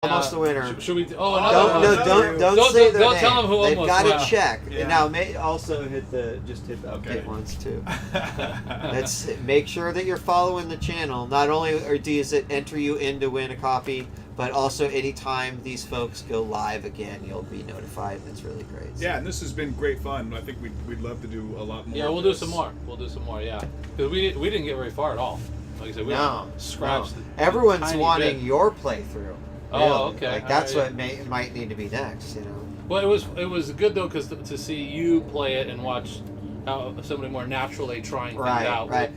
Almost the winner. Should we? Oh, another Don't say their Don't name. tell them who They've almost. got to Wow. check. Yeah. Now, also hit the update ones too. Let's make sure that you're following the channel. Not only does it enter you in to win a copy, but also anytime these folks go live again, you'll be notified. It's really great. Yeah, and this has been great fun. I think we'd love to do a lot more. Yeah, we'll do some more. Yeah, because we didn't get very far at all. Like I said, we scratched. Everyone's tiny wanting bit. your playthrough. Oh, really. okay. Like that's what might need to be next. Well, it was good though, because to see you play it and watch how somebody more naturally trying things out. Right.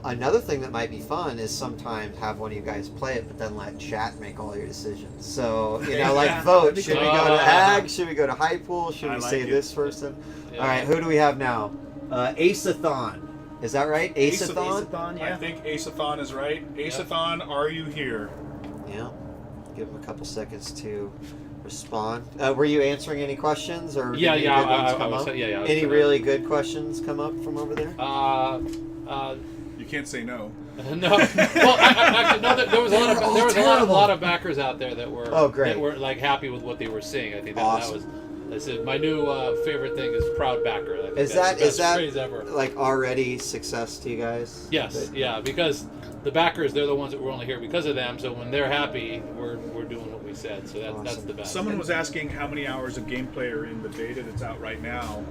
Another thing that might be fun is sometimes have one of you guys play it, but then let chat make all your decisions. So vote. Should we go to Ag? Should we go to High Pool? Should we say this person? Yeah. All right. Who do we have now? Aceathon. Is that right? Aceathon? Aceathon, yeah. I think Aceathon is right. Aceathon, are you here? Yeah. Give them a couple seconds to respond. Were you answering any questions, or Yeah. Any really good questions come up from over there? You can't say no. No. Well, actually, no. There was a lot of backers out there that were that were like happy with what they were seeing. I think that was. I said my new favorite thing is proud backer. I think is that's the best that phrase ever. Like already success to you guys? Yes. Yeah. Because the backers, they're the ones that we're only here because of them. So when they're happy, we're doing what we said. So that's the best. Someone was asking how many hours of gameplay are in the beta that's out right now,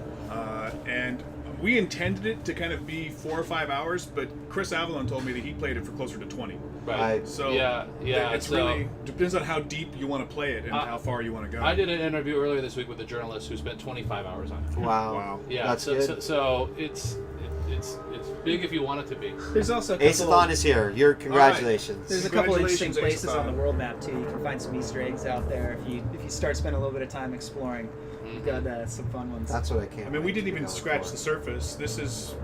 and we intended it to kind of be 4 or 5 hours, but Chris Avalon told me that he played it for closer to 20. Right. So it's so, really depends on how deep you want to play it and how far you want to go. I did an interview earlier this week with a journalist who spent 25 hours on it. Wow. Yeah. That's good. So it's big if you want it to be. There's also a couple Aceathon is here. Your congratulations. There's a couple interesting Congratulations, places on the Aceathon. world map too. You can find some Easter eggs out there if you start spending a little bit of time exploring. You've got some fun ones. That's what I can't. I mean, we wait didn't to even go scratch for. the surface. This is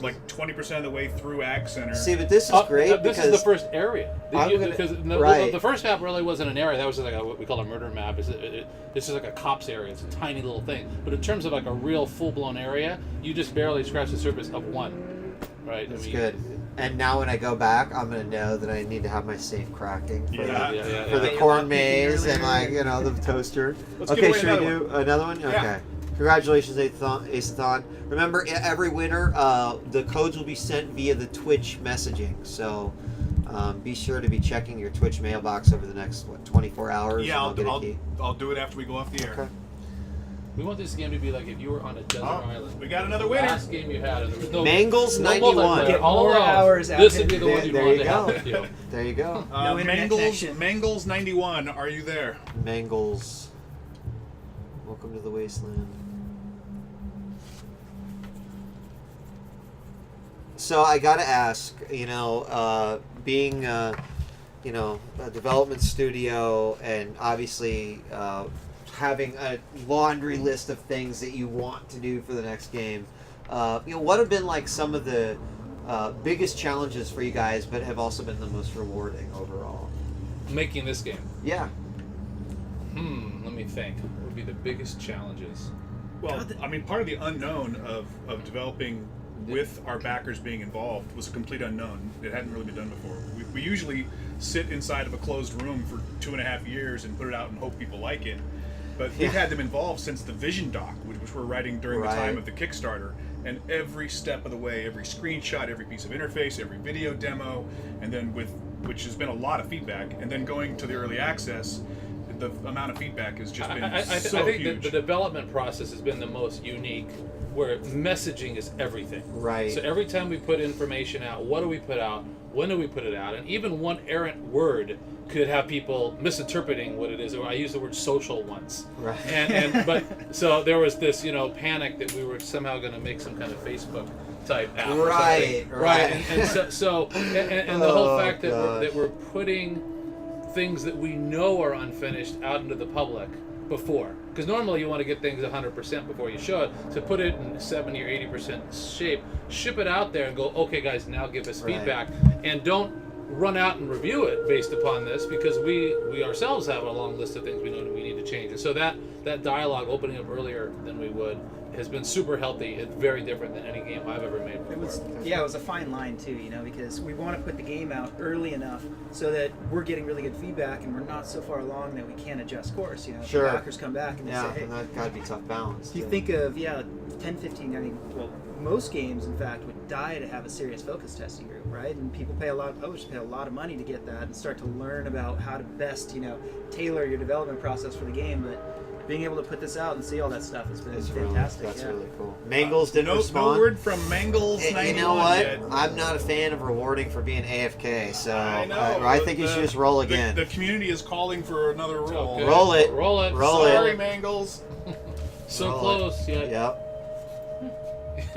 like 20% of the way through Ag Center. See, but this is great This because is the first area. Because right. the first map really wasn't an area. That was like what we call a murder map. This is like a cops area. It's a tiny little thing. But in terms of like a real full-blown area, you just barely scratch the surface of one. Right? That's good. And now when I go back, I'm going to know that I need to have my safe cracking for the corn maze and the toaster. Let's give away should we another do another one? Yeah. Okay. Congratulations, Aceathon. Remember, every winner, the codes will be sent via the Twitch messaging. So be sure to be checking your Twitch mailbox over the next 24 hours. Yeah, and I'll get a key. I'll do it after we go off the air. Okay. We want this game to be like if you were on a desert island. We got another winner. Last game you had, and there was no Mangles no 91. multiplayer. Get All more alone. hours out This of would be the it. one you There wanted you to have go. with you. There you go. No internet connection. Mangles 91, are you there? Mangles. Welcome to the Wasteland. So I gotta ask, being a development studio and obviously having a laundry list of things that you want to do for the next game, what have been like some of the biggest challenges for you guys, but have also been the most rewarding overall? Making this game. Yeah. Let me think. What would be the biggest challenges? Well, I mean, part of the unknown of developing with our backers being involved was a complete unknown. It hadn't really been done before. We usually sit inside of a closed room for 2.5 years and put it out and hope people like it. But we've had them involved since the Vision Doc, which we're writing during the time of the Kickstarter. And every step of the way, every screenshot, every piece of interface, every video demo, and then which has been a lot of feedback, and then going to the early access, the amount of feedback has just been I so think huge. the development process has been the most unique, where messaging is everything. Right. So every time we put information out, what do we put out? When do we put it out? And even one errant word could have people misinterpreting what it is. Or I used the word social once. Right. But so there was this panic that we were somehow going to make some kind of Facebook type app. Right. And the whole fact that we're putting things that we know are unfinished out into the public before, because normally you want to get things 100% before you show it. So put it in 70 or 80% shape, ship it out there, and go, okay, guys, now give us feedback, and don't run out and review it based upon this, because we ourselves have a long list of things we know that we need to change. And so that dialogue opening up earlier than we would has been super healthy. It's very different than any game I've ever made before. It was a fine line too, because we want to put the game out early enough so that we're getting really good feedback and we're not so far along that we can't adjust course. If Sure. the backers come back and they say, hey, and that's got to be tough balance. if you too. think of 10, 15, most games in fact would die to have a serious focus testing group, right? And publishers pay a lot of money to get that and start to learn about how to best, tailor your development process for the game. But being able to put this out and see all that stuff has been fantastic. That's really cool. Mangles didn't respond. No word from Mangles. You know what? I'm not a fan of rewarding for being AFK, so I know. I think you should just roll again. The community is calling for another roll. Okay. Roll it. Roll it. Roll Sorry, it. Mangles. So Roll close. it. Yeah. Yep.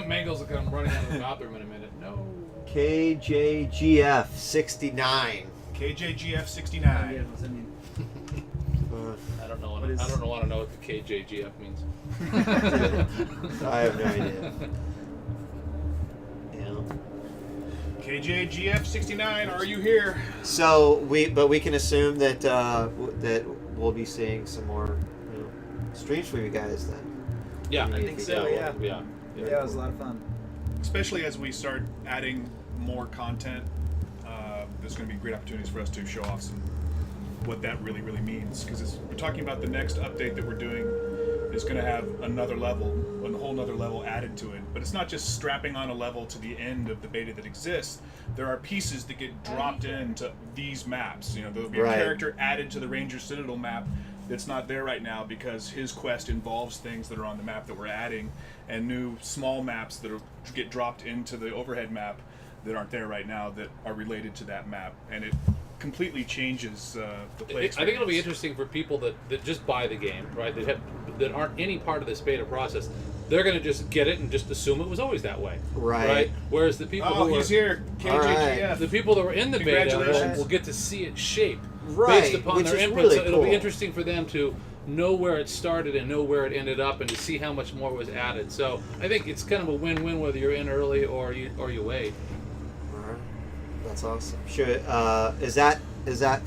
Mangles will come running out of the bathroom in a minute. No. KJGF 69. KJGF 69. Yeah, I mean, Uh, I don't know. What is- I don't want to know what the KJGF means. I have no idea. Yeah. KJGF 69, are you here? So we can assume that that we'll be seeing some more streams for you guys then. Yeah, I think so, yeah. Yeah. it was a lot of fun. Especially as we start adding more content, there's going to be great opportunities for us to show off what that really, really means. Because we're talking about the next update that we're doing is going to have a whole nother level added to it. But it's not just strapping on a level to the end of the beta that exists. There are pieces that get dropped into these maps. There'll be a character added to the Ranger Citadel map that's not there right now because his quest involves things that are on the map that we're adding, and new small maps that get dropped into the overhead map that aren't there right now that are related to that map, and it completely changes the play experience. I think it'll be interesting for people that just buy the game, right? That aren't any part of this beta process. They're going to just get it and just assume it was always that way, Right. Whereas the people who he's are, here, KJGF. the people that were in the beta Congratulations. will get to see it shape Right, based upon which their is input. really So it'll be cool. interesting for them to know where it started and know where it ended up, and to see how much more was added. So I think it's kind of a win-win whether you're in early or you wait. All right. That's awesome. Should is that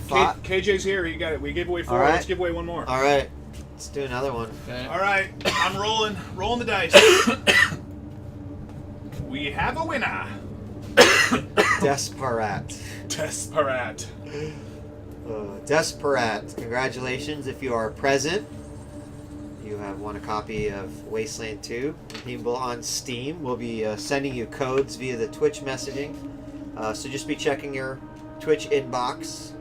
five? KJ's here. You got it. We gave away 4. All right. Let's give away one more. All right. Let's do another one. Okay. All right. I'm rolling the dice. We have a winner. Desperat. Desperat. Desperat. Congratulations if you are present. You have won a copy of Wasteland 2. Redeemable on Steam. We'll be sending you codes via the Twitch messaging. So just be checking your Twitch inbox.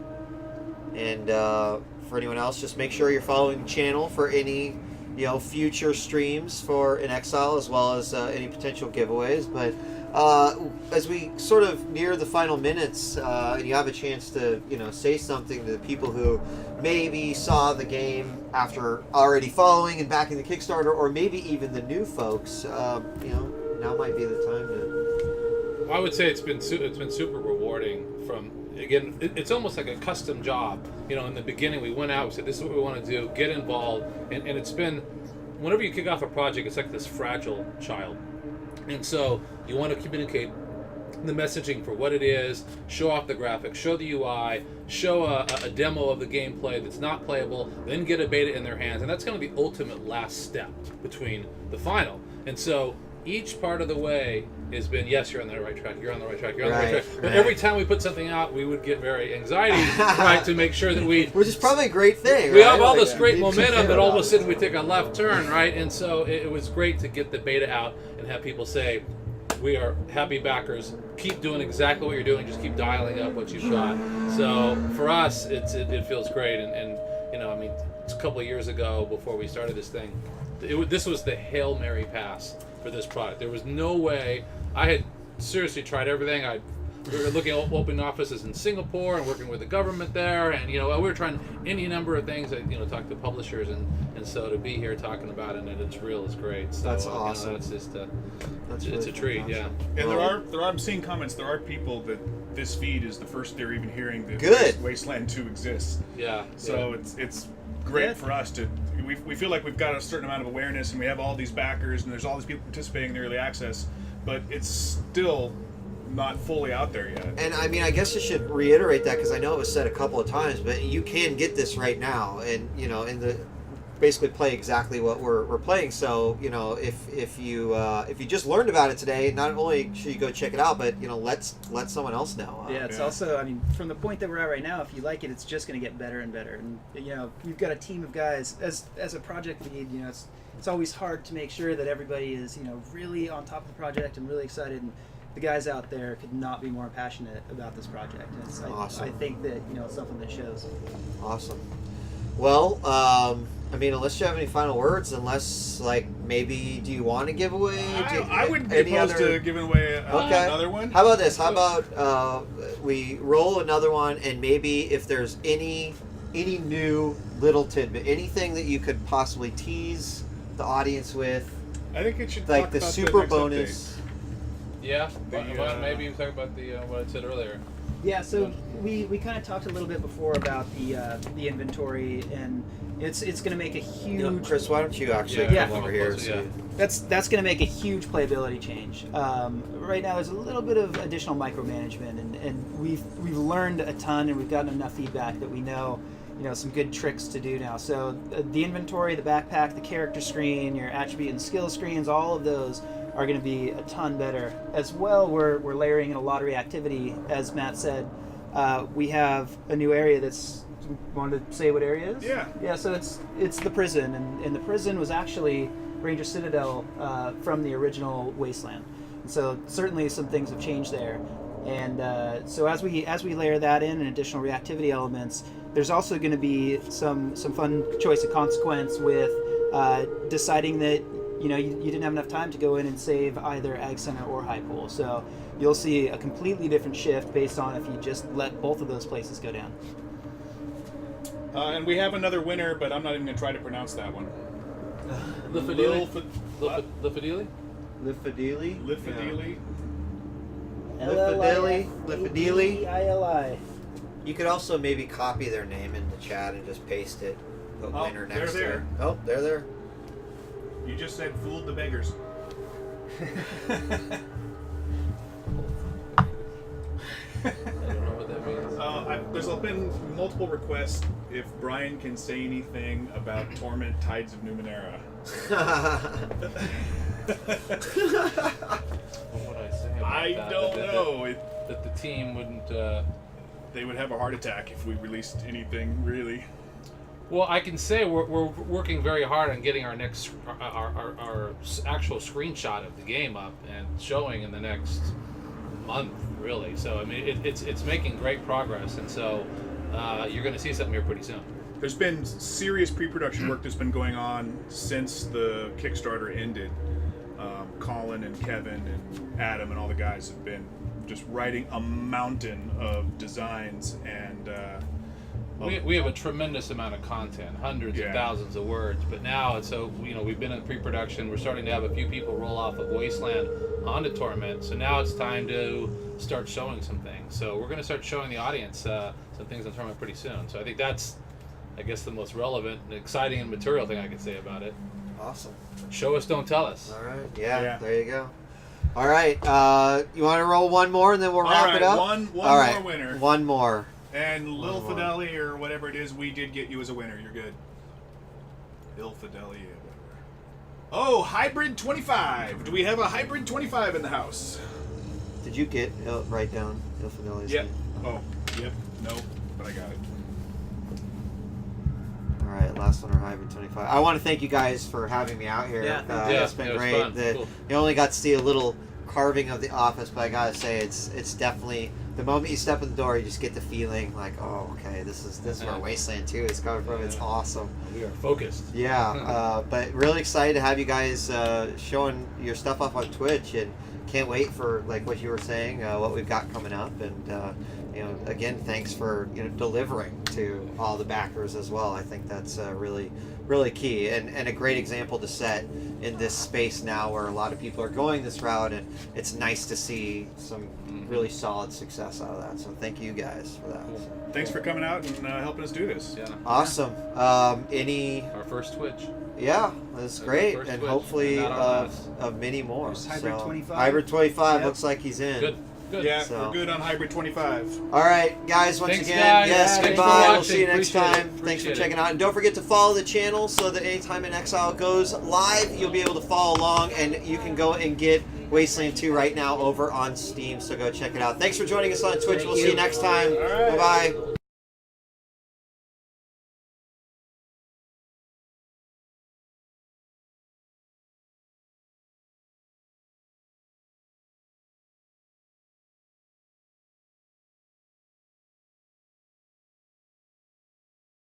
And for anyone else, just make sure you're following the channel for any future streams for In Exile, as well as any potential giveaways. But as we sort of near the final minutes, and you have a chance to say something to the people who maybe saw the game after already following and backing the Kickstarter, or maybe even the new folks, now might be the time to. I would say it's been super rewarding. It's almost like a custom job. In the beginning we went out, we said this is what we want to do, get involved, and it's been, whenever you kick off a project, it's like this fragile child, and so you want to communicate the messaging for what it is, show off the graphics, show the UI, show a demo of the gameplay that's not playable, then get a beta in their hands, and that's kind of the ultimate last step between the final. And so each part of the way has been, yes, you're on the right track, you're on the right track, you're on the right track. But every time we put something out, we would get very anxiety, right, to make sure that Which is probably a great thing, we right? have all Like, this great you need to momentum care that all of a about sudden it. we take a left turn, right? And so it was great to get the beta out and have people say, we are happy backers, keep doing exactly what you're doing, just keep dialing up what you've got. So for us, it feels great. And it's a couple of years ago before we started this thing, this was the Hail Mary pass for this product. There was no way. I had seriously tried everything. We were looking at opening offices in Singapore and working with the government there, and we were trying any number of things. Talk to publishers, and so to be here talking about it, and it's real, it's great. So, That's awesome. It's just That's it's really a treat, fantastic. yeah. And I'm seeing comments. There are people that this feed is the first they're even hearing that Good. Wasteland 2 exists. Yeah. So it's great for us to. We feel like we've got a certain amount of awareness, and we have all these backers, and there's all these people participating in the early access, but it's still not fully out there yet. And I guess I should reiterate that because I know it was said a couple of times, but you can get this right now, and in the basically play exactly what we're playing. So if you just learned about it today, not only should you go check it out, but let someone else know. Yeah, it's also, I mean, from the point that we're at right now, if you like it, it's just going to get better and better. And you've got a team of guys. As a project lead, it's always hard to make sure that everybody is really on top of the project and really excited. And the guys out there could not be more passionate about this project. And it's, Awesome. I think that it's something that shows. Awesome. Well, I mean, unless you have any final words, unless maybe do you want to give away? I wouldn't be opposed to giving away another one. How about this? How about we roll another one, and maybe if there's any new little tidbit, anything that you could possibly tease the audience with, I think it should like talk the about super next bonus. update. Yeah, well, maybe you talk about the what I said earlier. Yeah, so we kind of talked a little bit before about the inventory, and it's going to make a huge. Chris, why don't you actually come over here? Yeah. That's going to make a huge playability change. Right now, there's a little bit of additional micromanagement, and we've learned a ton, and we've gotten enough feedback that we know some good tricks to do now. So the inventory, the backpack, the character screen, your attribute and skill screens, all of those are going to be a ton better. As well, we're layering in a lot of reactivity. As Matt said, we have a new area that's. Want to say what area it is? Yeah. So it's the prison, and the prison was actually Ranger Citadel from the original Wasteland. And so certainly some things have changed there. And so as we layer that in and additional reactivity elements, there's also going to be some fun choice of consequence with deciding that you didn't have enough time to go in and save either Ag Center or High Pool. So you'll see a completely different shift based on if you just let both of those places go down. And we have another winner, but I'm not even going to try to pronounce that one. Lifadili? What? Lifadili? Lifadili? Lifadili? Lifadili? Lifadili. You could also maybe copy their name in the chat and just paste it. Put winner next to it. Oh, they're there. You just said fooled the beggars. I don't know what that means. There's been multiple requests if Brian can say anything about Torment Tides of Numenera. What would I say about I that? don't know. That the team wouldn't... They would have a heart attack if we released anything, really. Well, I can say we're working very hard on getting our next our actual screenshot of the game up and showing in the next month, really. So I mean, it's making great progress, and so you're going to see something here pretty soon. There's been serious pre-production work that's been going on since the Kickstarter ended. Colin and Kevin and Adam and all the guys have been just writing a mountain of designs and. We have a tremendous amount of content, hundreds of thousands of words, but now it's we've been in pre-production. We're starting to have a few people roll off of Wasteland onto Torment, so now it's time to start showing some things. So we're going to start showing the audience some things on Torment pretty soon. So I think that's, I guess, the most relevant and exciting and material thing I can say about it. Awesome. Show us, don't tell us. All right. Yeah. There you go. All right. You want to roll one more and then we'll wrap it up? One All right. more winner. One more. And Lil Fideli or whatever it is, we did get you as a winner. You're good. Lil Fideli or whatever. Oh, Hybrid 25. Do we have a Hybrid 25 in the house? Did you get write down Ilfinelli's Yep. name? Oh, yep. No, but I got it. All right, last one, or Hybrid 25. I want to thank you guys for having me out here. Yeah, It's been great. Fun. Cool. You only got to see a little carving of the office, but I gotta say it's definitely the moment you step in the door, you just get the feeling like, oh, okay, this is where Wasteland 2 is coming from. It's awesome. We are focused. Yeah, but really excited to have you guys showing your stuff off on Twitch, and can't wait for like what you were saying, what we've got coming up, and again, thanks for delivering to all the backers as well. I think that's really key, and a great example to set in this space now where a lot of people are going this route, and it's nice to see some really solid success out of that. So thank you guys for that. Cool. Thanks for coming out and helping us do this. Yeah. Awesome. Our first Twitch. Yeah, that's great, first and Twitch, hopefully and not our last. of many more. There's Hybrid 25. Hybrid 25 Yep. looks like he's in. Good. Good. Yeah, So. we're good on Hybrid 25. All right, guys. Once Thanks, again, guys. yes. Thanks for Goodbye. We'll watching. see you next Appreciate it. time. Thanks for Appreciate checking it. out, and don't forget to follow the channel so that anytime an Exile goes live, you'll be able to follow along, and you can go and get Wasteland 2 right now over on Steam. So go check it out. Thanks for joining us on Twitch. We'll see you next time. All right. Bye bye.